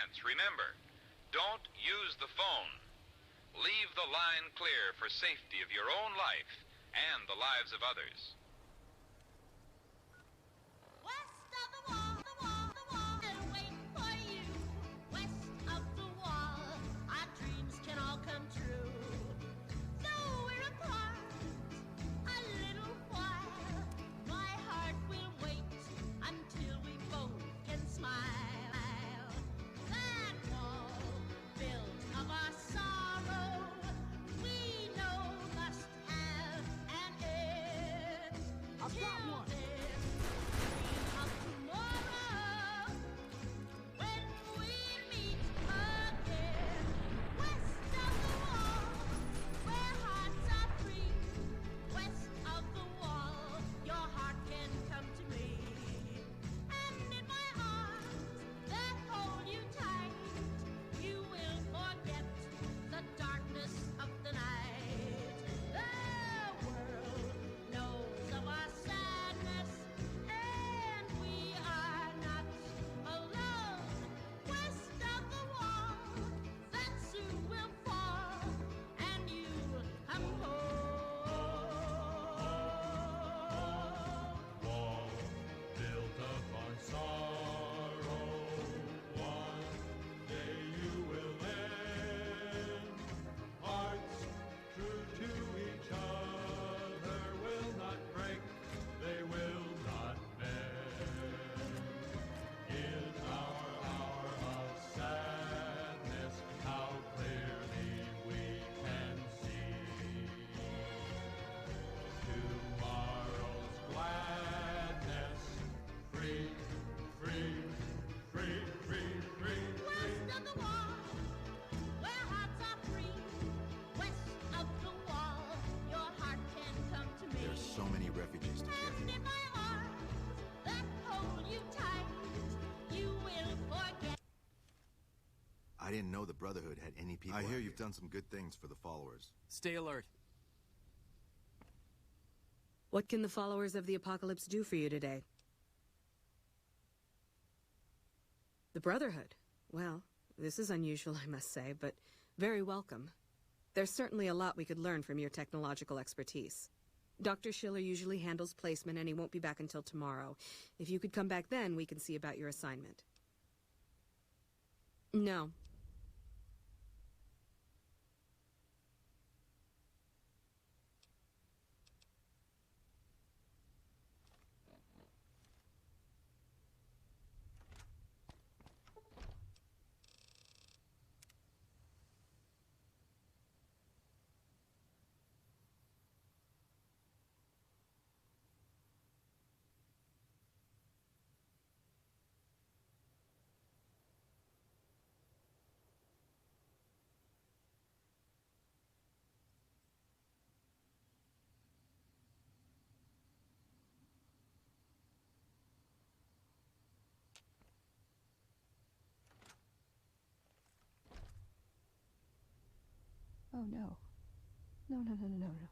chance, remember, don't use the phone. Leave the line clear for safety of your own life and the lives of others. West of the wall, they're waiting for you. West of the wall, our dreams can all come true. Though we're apart a little while, my heart will wait until we both can smile. That wall built of our sorrow, we know must have an end. I've got one. So many refugees to care for. In my arms that hold you tight, you will forget. I didn't know the Brotherhood had any people. I hear you've done some good things for the followers. Stay alert. What can the followers of the Apocalypse do for you today? The Brotherhood? Well, this is unusual, I must say, but very welcome. There's certainly a lot we could learn from your technological expertise. Dr. Schiller usually handles placement, and he won't be back until tomorrow. If you could come back then, we can see about your assignment. No. Oh no. No, no, no, no, no, no.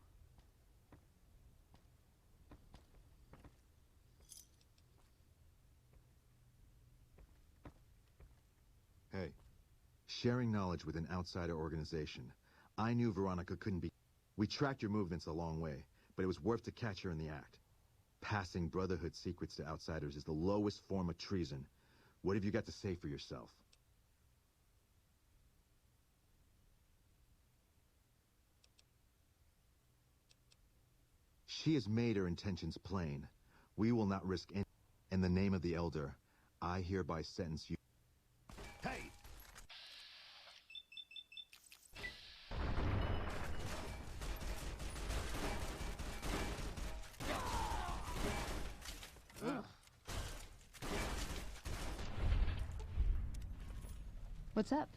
Hey, sharing knowledge with an outsider organization. I knew Veronica couldn't be... We tracked your movements a long way, but it was worth to catch her in the act. Passing Brotherhood secrets to outsiders is the lowest form of treason. What have you got to say for yourself? She has made her intentions plain. We will not risk any... In the name of the Elder, I hereby sentence you... Hey! What's up?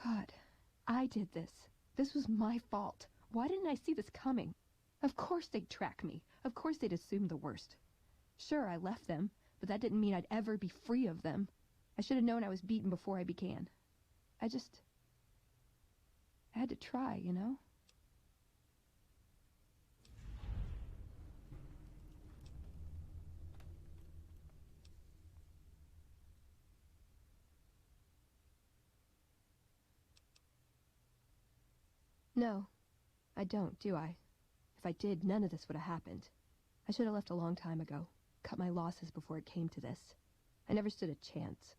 God, I did this. This was my fault. Why didn't I see this coming? Of course they'd track me. Of course they'd assume the worst. Sure, I left them, but that didn't mean I'd ever be free of them. I should have known I was beaten before I began. I had to try, you know? No, I don't, do I? If I did, none of this would have happened. I should have left a long time ago. Cut my losses before it came to this. I never stood a chance.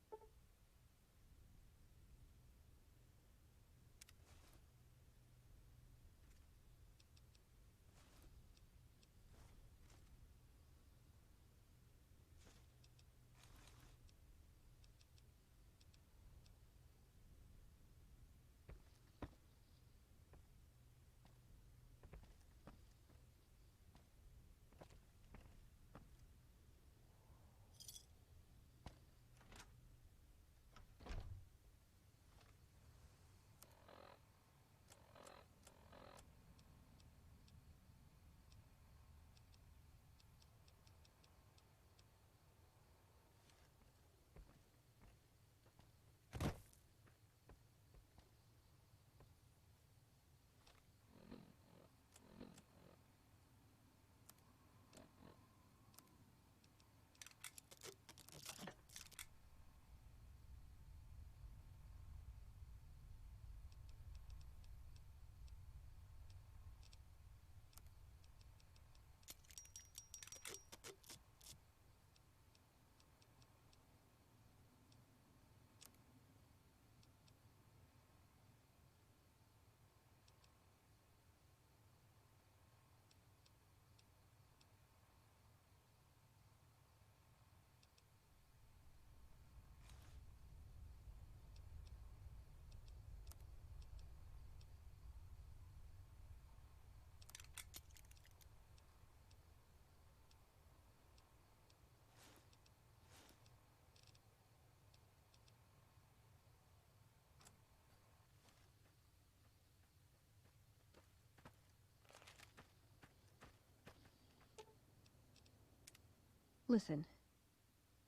Listen,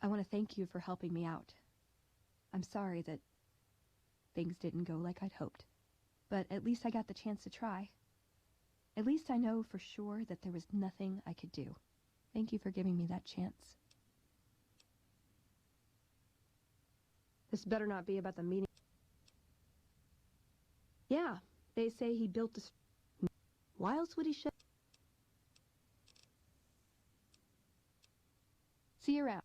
I want to thank you for helping me out. I'm sorry that things didn't go like I'd hoped, but at least I got the chance to try. At least I know for sure that there was nothing I could do. Thank you for giving me that chance. This better not be about the meeting. Yeah, they say he built this. Why else would he show? See you around.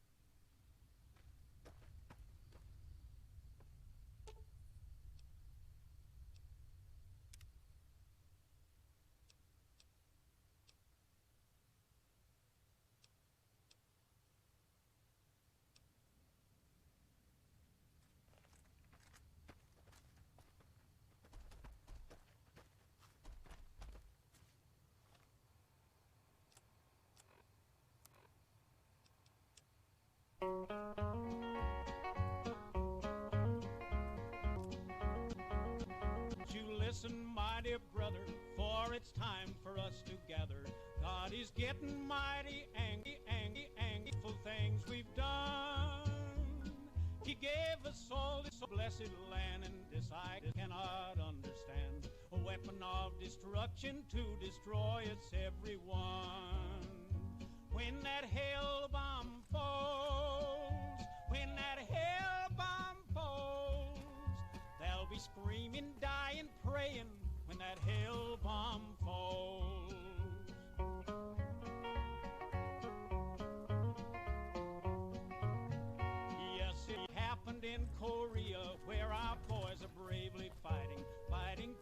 You listen, my dear brother, for it's time for us to gather. God is getting mighty angry for things we've done. He gave us all this blessed land, and this I cannot understand. A weapon of destruction to destroy us everyone. When that hail bomb falls, when that hail bomb falls, they'll be screaming, dying, praying when that hail bomb falls. Yes, it happened in Korea, where our boys are bravely fighting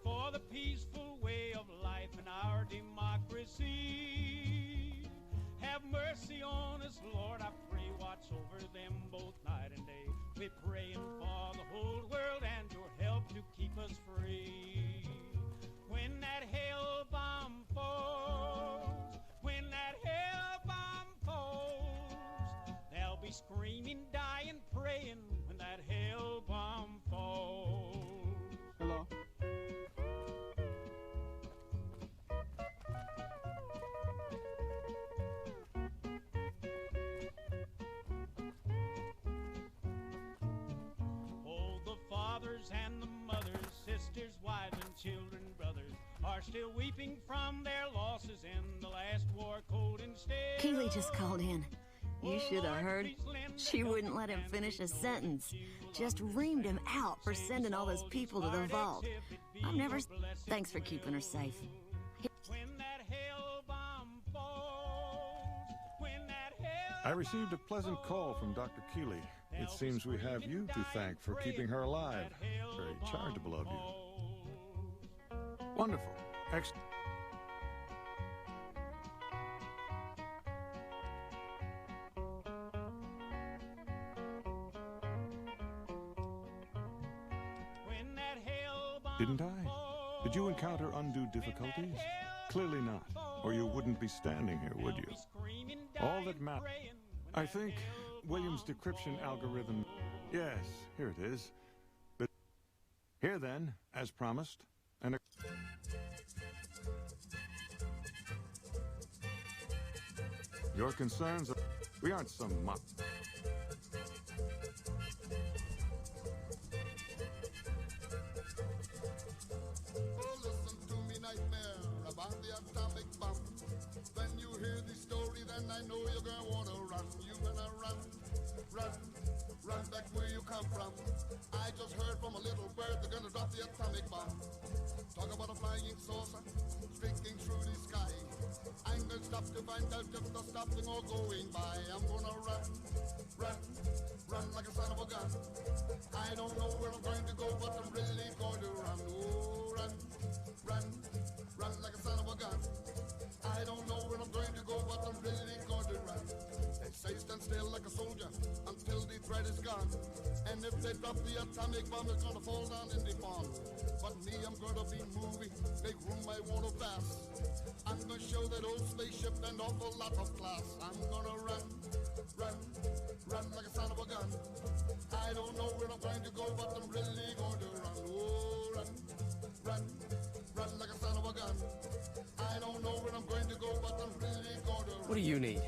for the peaceful way of life and our democracy. Have mercy on us, Lord, I pray, watch over them both night and day. We're praying for the whole world and your help to keep us free. When that hail bomb falls, when that hail bomb falls, they'll be screaming, dying, praying when that hail children, brothers, are still weeping from their losses in the last war cold and still. Keeley just called in. You should have heard. She wouldn't let him finish a sentence. Just reamed him out for sending all those people to the vault. I've never... Thanks for keeping her safe. I received a pleasant call from Dr. Keeley. It seems we have you to thank for keeping her alive. Very charitable of you. Wonderful. Excellent. Didn't I? Did you encounter undue difficulties? Clearly not, or you wouldn't be standing here, would you? All that matters... I think William's decryption algorithm... Yes, here it is. But here then, as promised, and... Your concerns are... We aren't some muck... I know you're gonna wanna run. You gonna run, run back where you come from. I just heard from a little bird they're gonna drop the atomic bomb. Talk about a flying saucer streaking through the sky. I'm gonna stop to find out if they're stopping or going by. I'm gonna run like a son of a gun. I don't know where I'm going to go, but I'm really going to run. Oh, run like a son of a gun. I don't know where I'm going to go, but I'm really going to run. They say stand still like a soldier until the threat is gone. And if they drop the atomic bomb, it's gonna fall down in the pond. But me, I'm gonna be moving, make room I wanna pass. I'm gonna show that old spaceship an awful lot of class. I'm gonna run like a son of a gun. I don't know where I'm going to go, but I'm really going to run. Oh, run like a son of a gun. I don't know where I'm going to go, but I'm really going to run. What do you need?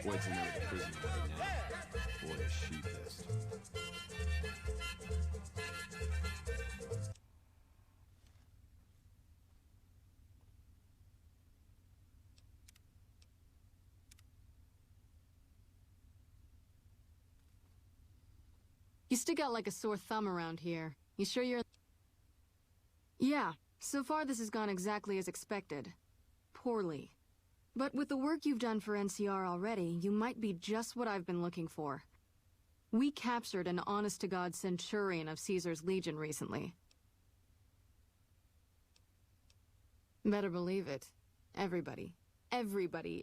Wait till the prison now. Boy, is she pissed. You stick out like a sore thumb around here. You sure you're... Yeah, so far this has gone exactly as expected. Poorly. But with the work you've done for NCR already, you might be just what I've been looking for. We captured an honest-to-God centurion of Caesar's Legion recently. Better believe it. Everybody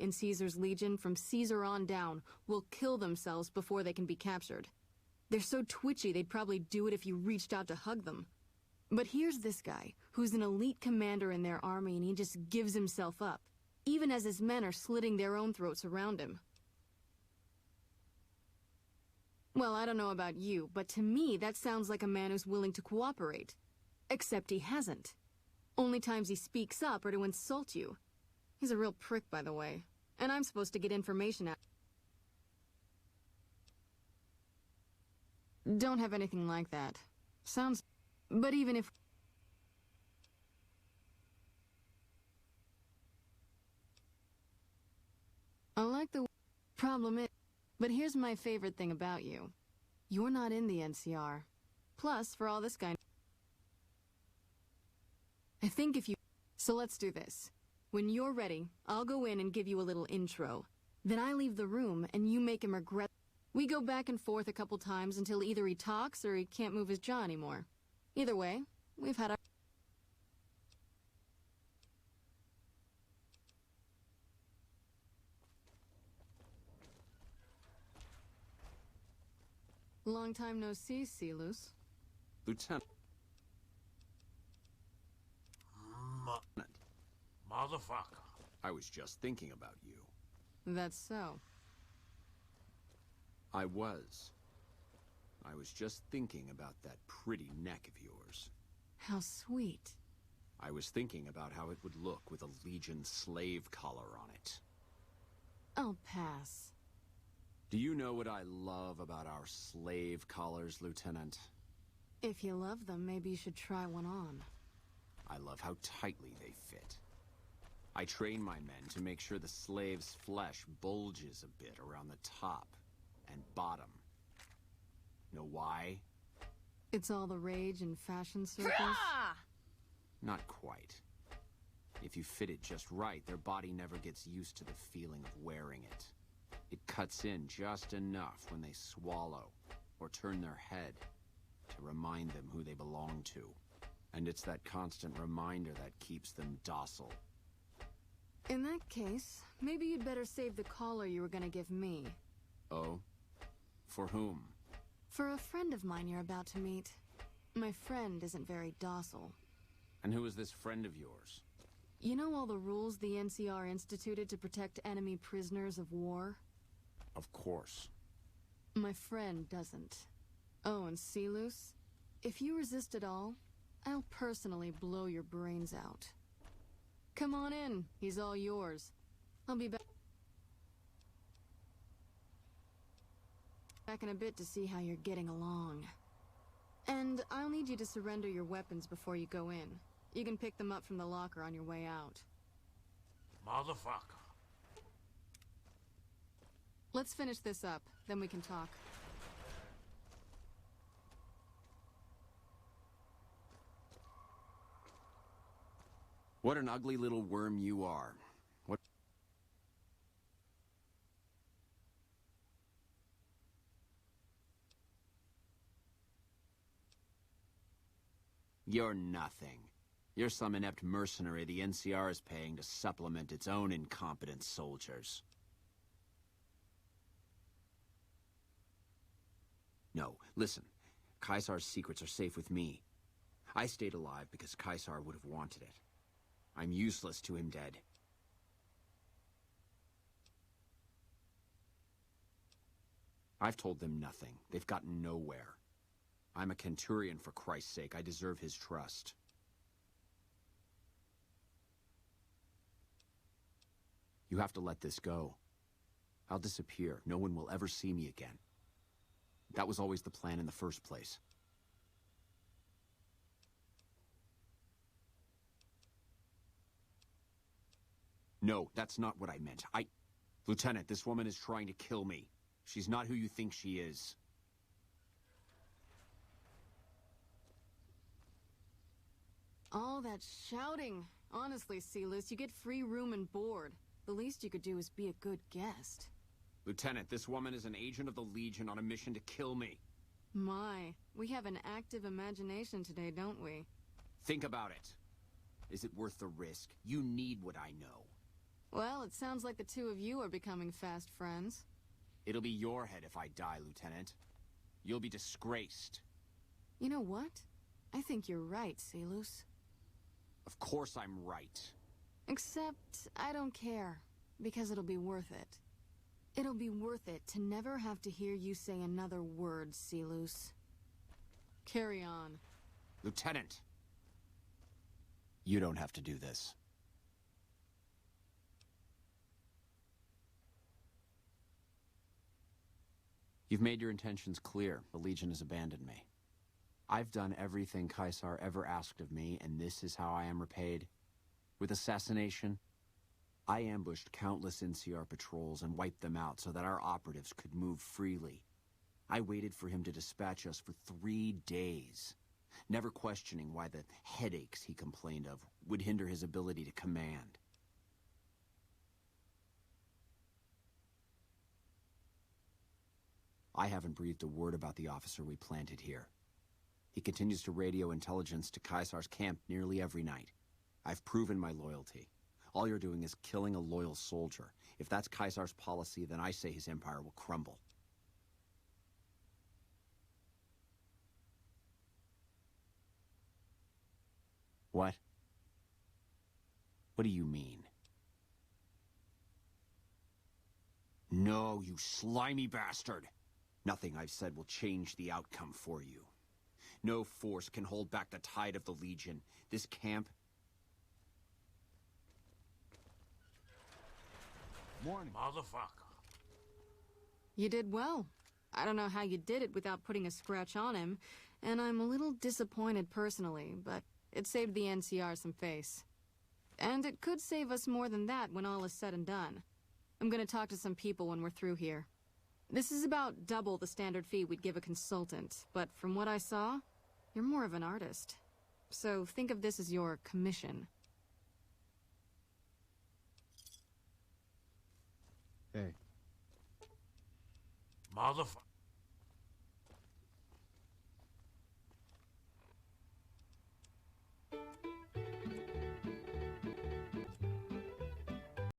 in Caesar's Legion from Caesar on down will kill themselves before they can be captured. They're so twitchy they'd probably do it if you reached out to hug them. But here's this guy, who's an elite commander in their army, and he just gives himself up, even as his men are slitting their own throats around him. Well, I don't know about you, but to me that sounds like a man who's willing to cooperate. Except he hasn't. Only times he speaks up are to insult you. He's a real prick, by the way, and I'm supposed to get information out. Don't have anything like that. Sounds... But even if... I like the... Problem is... But here's my favorite thing about you. You're not in the NCR. Plus, for all this guy... I think if you... So let's do this. When you're ready, I'll go in and give you a little intro. Then I leave the room and you make him regret... We go back and forth a couple times until either he talks or he can't move his jaw anymore. Either way, we've had our... Long time no see, Celus. Lieutenant. Motherfucker. I was just thinking about you. That's so. I was just thinking about that pretty neck of yours. How sweet. I was thinking about how it would look with a Legion slave collar on it. I'll pass. Do you know what I love about our slave collars, Lieutenant? If you love them, maybe you should try one on. I love how tightly they fit. I train my men to make sure the slave's flesh bulges a bit around the top and bottom. Know why? It's all the rage in fashion circles? Not quite. If you fit it just right, their body never gets used to the feeling of wearing it. It cuts in just enough when they swallow or turn their head to remind them who they belong to. And it's that constant reminder that keeps them docile. In that case, maybe you'd better save the collar you were gonna give me. Oh? For whom? For a friend of mine you're about to meet. My friend isn't very docile. And who is this friend of yours? You know all the rules the NCR instituted to protect enemy prisoners of war? Of course. My friend doesn't. Oh, and Silus, if you resist at all, I'll personally blow your brains out. Come on in, he's all yours. I'll be back in a bit to see how you're getting along. And I'll need you to surrender your weapons before you go in. You can pick them up from the locker on your way out. Motherfucker. Let's finish this up, then we can talk. What an ugly little worm you are. What? You're nothing. You're some inept mercenary the NCR is paying to supplement its own incompetent soldiers. No, listen. Caesar's secrets are safe with me. I stayed alive because Caesar would have wanted it. I'm useless to him dead. I've told them nothing. They've gotten nowhere. I'm a Centurion, for Christ's sake. I deserve his trust. You have to let this go. I'll disappear. No one will ever see me again. That was always the plan in the first place. No, that's not what I meant. Lieutenant, this woman is trying to kill me. She's not who you think she is. All that shouting. Honestly, Silas, you get free room and board. The least you could do is be a good guest. Lieutenant, this woman is an agent of the Legion on a mission to kill me. My, we have an active imagination today, don't we? Think about it. Is it worth the risk? You need what I know. Well, it sounds like the two of you are becoming fast friends. It'll be your head if I die, Lieutenant. You'll be disgraced. You know what? I think you're right, Silus. Of course I'm right. Except, I don't care, because it'll be worth it. It'll be worth it to never have to hear you say another word, Silus. Carry on. Lieutenant! You don't have to do this. You've made your intentions clear. The Legion has abandoned me. I've done everything Caesar ever asked of me, and this is how I am repaid. With assassination, I ambushed countless NCR patrols and wiped them out so that our operatives could move freely. I waited for him to dispatch us for 3 days, never questioning why the headaches he complained of would hinder his ability to command. I haven't breathed a word about the officer we planted here. He continues to radio intelligence to Caesar's camp nearly every night. I've proven my loyalty. All you're doing is killing a loyal soldier. If that's Caesar's policy, then I say his empire will crumble. What? What do you mean? No, you slimy bastard! Nothing I've said will change the outcome for you. No force can hold back the tide of the Legion. This camp... Morning. Motherfucker. You did well. I don't know how you did it without putting a scratch on him. and I'm a little disappointed personally, but it saved the NCR some face. And it could save us more than that when all is said and done. I'm gonna talk to some people when we're through here. This is about double the standard fee we'd give a consultant, but from what I saw, you're more of an artist. So think of this as your commission. Hey. Motherfucker.